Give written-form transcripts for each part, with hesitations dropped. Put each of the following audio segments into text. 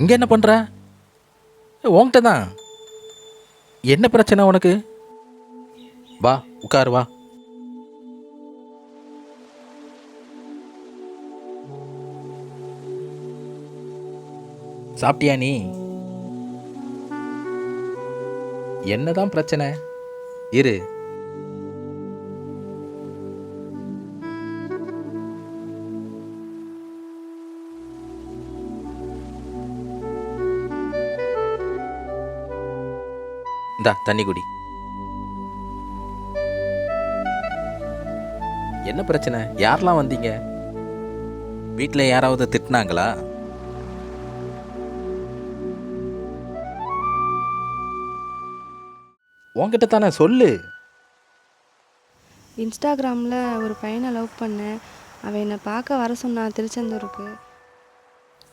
இங்கே என்ன பண்ணுற? உன்கிட்ட தான். என்ன பிரச்சனை உனக்கு? வா உட்காரு வா. சாப்பிட்டியா நீ? என்னதான் பிரச்சனை? இரு. இந்தா தண்ணி குடி. என்ன பிரச்சனை? யாரெல்லாம் வந்தீங்க? வீட்டில் யாராவது திட்டினாங்களா? உன்கிட்ட தானே, சொல்லு. இன்ஸ்டாகிராமில் ஒரு பையனை லவ் பண்ணேன். அவன் என்னை பார்க்க வர சொன்னான் திருச்செந்தூருக்கு.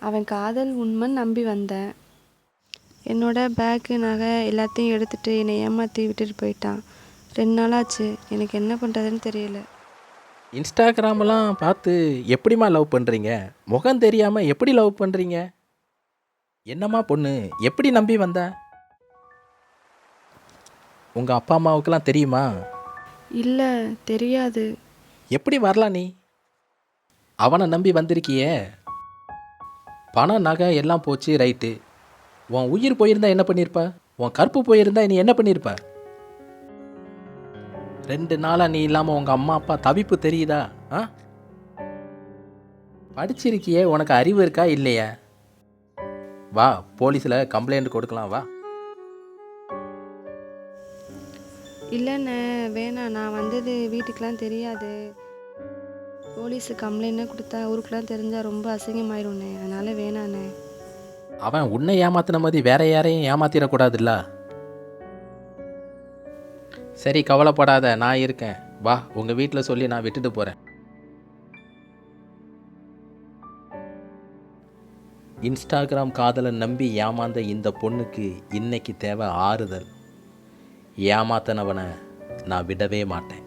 அவன் காதல் உண்மைன்னு நம்பி வந்தேன். என்னோட பேக்கு நகை எல்லாத்தையும் எடுத்துகிட்டு என்னை ஏமாற்றி விட்டுட்டு போயிட்டான். 2 நாளாச்சு. எனக்கு என்ன பண்ணுறதுன்னு தெரியல. இன்ஸ்டாகிராமெல்லாம் பார்த்து எப்படிம்மா லவ் பண்ணுறீங்க? முகம் தெரியாமல் எப்படி லவ் பண்ணுறீங்க? என்னம்மா பொண்ணு, எப்படி நம்பி வந்த? உங்கள் அப்பா அம்மாவுக்கெல்லாம் தெரியுமா? இல்லை, தெரியாது. எப்படி வரலாம் நீ? அவனை நம்பி வந்திருக்கியே. பணம் நகை எல்லாம் போச்சு, ரைட்டு. உன் உயிர் போயிருந்தா என்ன பண்ணியிருப்ப? உன் கற்பு போயிருந்தா நீ என்ன பண்ணியிருப்ப? 2 நாளாக நீ இல்லாமல் உங்கள் அம்மா அப்பா தவிப்பு தெரியுதா? ஆ, படிச்சிருக்கியே, உனக்கு அறிவு இருக்கா இல்லையா? வா, போலீஸில் கம்ப்ளைண்ட் கொடுக்கலாம் வா. இல்லைண்ணே, வேணாம். நான் வந்தது வீட்டுக்கெலாம் தெரியாது. போலீஸு கம்ப்ளைண்ட்னு கொடுத்தா ஊருக்குலாம் தெரிஞ்சால் ரொம்ப அசிங்கமாயிரும்ண்ணே. அதனால் வேணாண்ணே. அவன் உன்னை ஏமாத்தின மாதிரி வேற யாரையும் ஏமாத்திடக்கூடாதுல்ல. சரி, கவலைப்படாத, நான் இருக்கேன். வா, உங்கள் வீட்டில் சொல்லி நான் விட்டுட்டு போகிறேன். இன்ஸ்டாகிராம் காதலை நம்பி ஏமாந்த இந்த பொண்ணுக்கு இன்னைக்கு தேவை ஆறுதல். ஏமாத்தனவனை நான் விடவே மாட்டேன்.